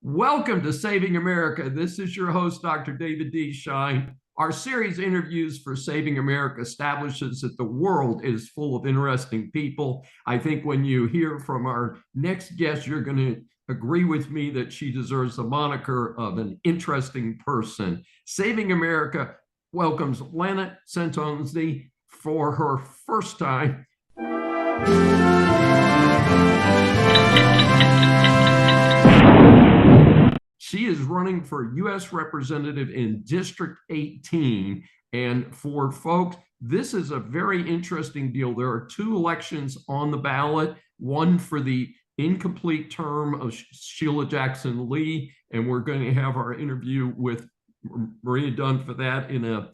Welcome to Saving America. This is your host, Dr. David D. Schein. Our series Interviews for Saving America establishes that the world is full of interesting people. I think when you hear from our next guest, you're going to agree with me that she deserves the moniker of an interesting person. Saving America welcomes Lana Centonze for her first time. She is running for U.S. Representative in District 18. And for folks, this is a very interesting deal. There are two elections on the ballot, one for the incomplete term of Sheila Jackson Lee, and we're going to have our interview with Maria Dunn for that in a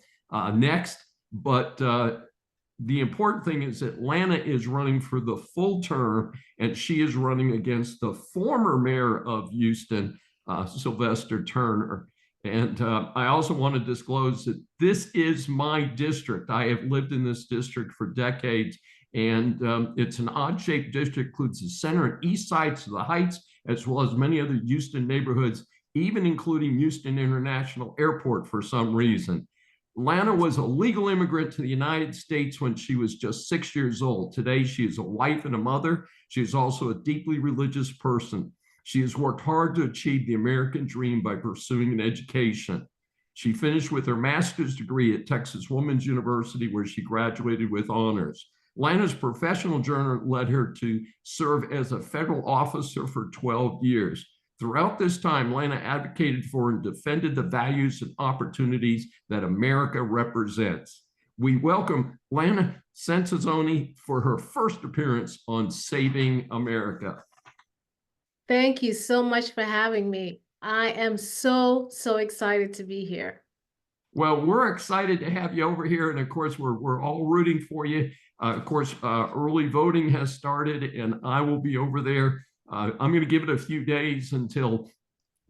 next. But the important thing is that Lana is running for the full term, and she is running against the former mayor of Houston, Sylvester Turner. And I also want to disclose that this is my district. I have lived in this district for decades, and it's an odd-shaped district, includes the center and east sides of the Heights, as well as many other Houston neighborhoods, even including Houston International Airport for some reason. Lana was a legal immigrant to the United States when she was just 6 years old. Today, she is a wife and a mother. She is also a deeply religious person. She has worked hard to achieve the American dream by pursuing an education. She finished with her master's degree at Texas Women's University, where she graduated with honors. Lana's professional journey led her to serve as a federal officer for 12 years. Throughout this time, Lana advocated for and defended the values and opportunities that America represents. We welcome Lana Centonze for her first appearance on Saving America. Thank you so much for having me. I am so excited to be here. Well, we're excited to have you over here. And of course, we're all rooting for you. Early voting has started, and I will be over there. I'm going to give it a few days until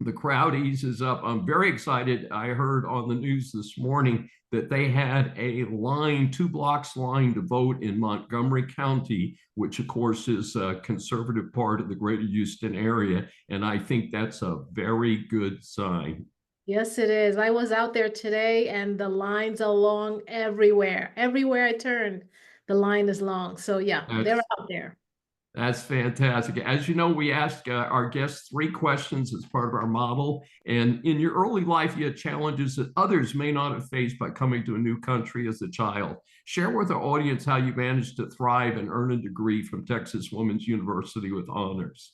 the crowd eases up. I'm very excited. I heard on the news this morning that they had a line, 2 blocks line to vote in Montgomery County, which of course is a conservative part of the greater Houston area. And I think that's a very good sign. Yes, it is. I was out there today and the lines are long everywhere. Everywhere I turn, the line is long. So yeah, they're out there. That's fantastic. As you know, we ask our guests 3 questions as part of our model. And in your early life, you had challenges that others may not have faced by coming to a new country as a child. Share with our audience how you managed to thrive and earn a degree from Texas Women's University with honors.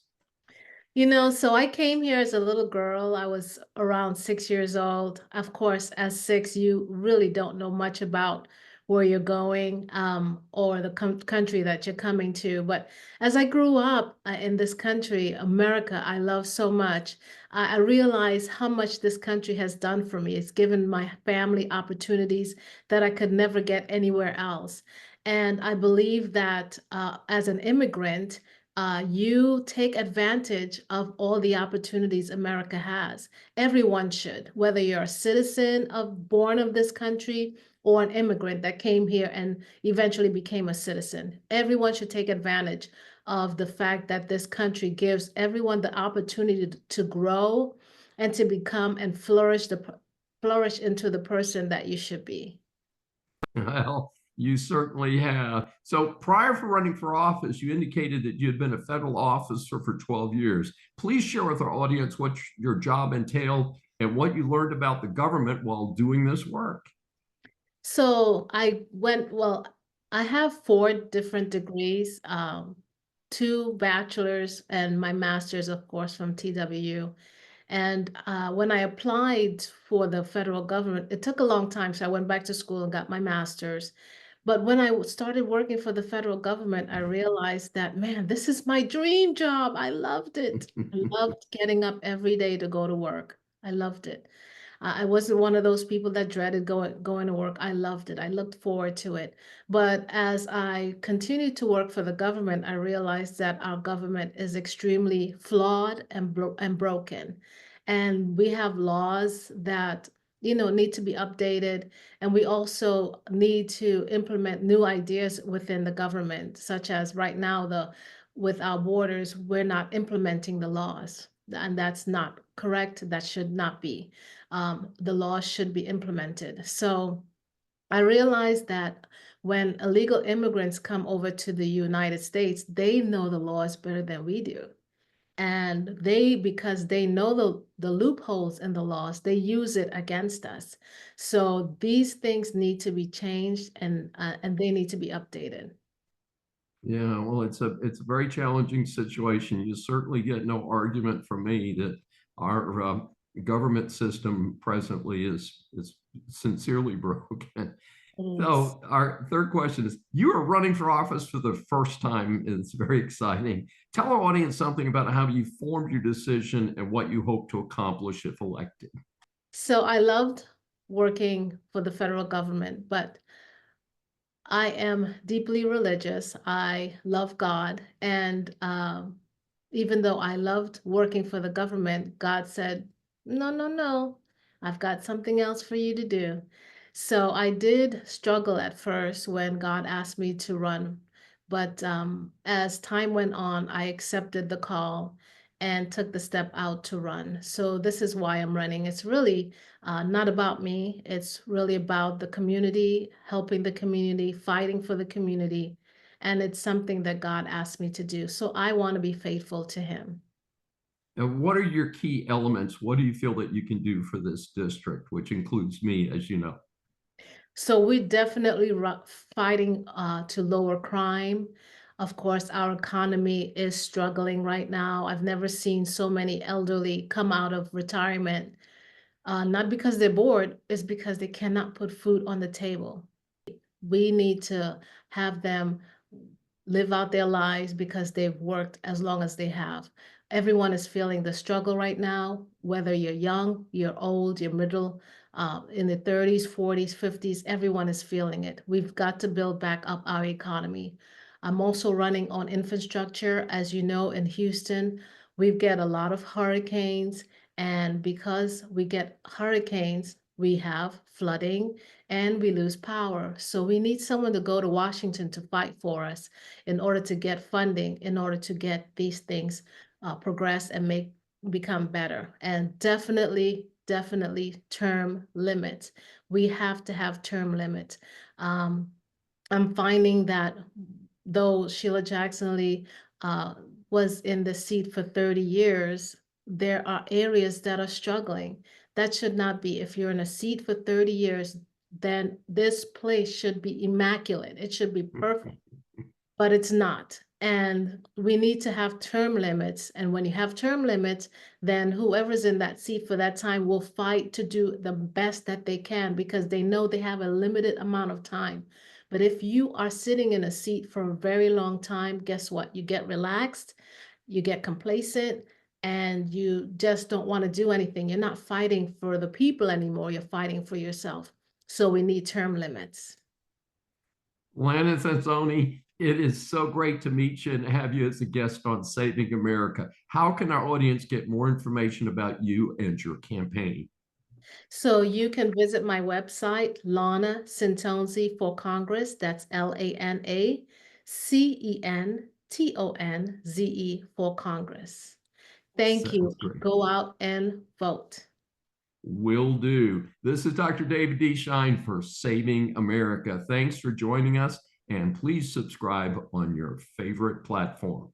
So I came here as a little girl. I was around 6 years old. Of course, as 6, you really don't know much about where you're going or the country that you're coming to. But as I grew up in this country, America, I love so much, I realized how much this country has done for me. It's given my family opportunities that I could never get anywhere else. And I believe that as an immigrant, you take advantage of all the opportunities America has. Everyone should, whether you're a citizen born of this country or an immigrant that came here and eventually became a citizen. Everyone should take advantage of the fact that this country gives everyone the opportunity to grow and to become and flourish into the person that you should be. Well, you certainly have. So prior to running for office, you indicated that you had been a federal officer for 12 years. Please share with our audience what your job entailed and what you learned about the government while doing this work. So I have 4 different degrees, 2 bachelor's and my master's, of course, from TWU. And when I applied for the federal government, it took a long time. So I went back to school and got my master's. But when I started working for the federal government, I realized that, man, this is my dream job. I loved it. I loved getting up every day to go to work. I loved it. I wasn't one of those people that dreaded going to work. I loved it. I looked forward to it. But as I continued to work for the government, I realized that our government is extremely flawed and broken. And we have laws that need to be updated. And we also need to implement new ideas within the government, such as right now, with our borders, we're not implementing the laws. and that's not correct. That should not be. The law should be implemented. So I realized that when illegal immigrants come over to the United States, they know the laws better than we do. And they, because they know the loopholes in the laws, they use it against us. So these things need to be changed, and they need to be updated. Yeah, well, it's a very challenging situation. You certainly get no argument from me that our government system presently is sincerely broken. It is. So our third question is, you are running for office for the first time. It's very exciting. Tell our audience something about how you formed your decision and what you hope to accomplish if elected. So I loved working for the federal government, but I am deeply religious. I love God. And even though I loved working for the government, God said, no, no, no, I've got something else for you to do. So I did struggle at first when God asked me to run. But as time went on, I accepted the call and took the step out to run. So this is why I'm running. It's really not about me. It's really about the community, helping the community, fighting for the community. And it's something that God asked me to do. So I want to be faithful to Him. And what are your key elements? What do you feel that you can do for this district, which includes me, as you know? So we're definitely fighting to lower crime. Of course, our economy is struggling right now. I've never seen so many elderly come out of retirement, not because they're bored, it's because they cannot put food on the table. We need to have them live out their lives because they've worked as long as they have. Everyone is feeling the struggle right now, whether you're young, you're old, you're middle, in the 30s, 40s, 50s, everyone is feeling it. We've got to build back up our economy. I'm also running on infrastructure. As you know, in Houston, we get a lot of hurricanes, and because we get hurricanes, we have flooding and we lose power. So we need someone to go to Washington to fight for us in order to get funding, in order to get these things progress and become better. And definitely term limits. We have to have term limits. Um, I'm finding that though Sheila Jackson Lee was in the seat for 30 years, there are areas that are struggling. That should not be. If you're in a seat for 30 years, then this place should be immaculate. It should be perfect, but it's not. And we need to have term limits. And when you have term limits, then whoever's in that seat for that time will fight to do the best that they can because they know they have a limited amount of time. But if you are sitting in a seat for a very long time, guess what? You get relaxed, you get complacent, and you just don't want to do anything. You're not fighting for the people anymore. You're fighting for yourself. So we need term limits. Lana Centonze, it is so great to meet you and have you as a guest on Saving America. How can our audience get more information about you and your campaign? So you can visit my website, Lana Centonze for Congress. That's LANACENTONZE for Congress. Thank you. Sounds great. Go out and vote. Will do. This is Dr. David D. Schein for Saving America. Thanks for joining us, and please subscribe on your favorite platform.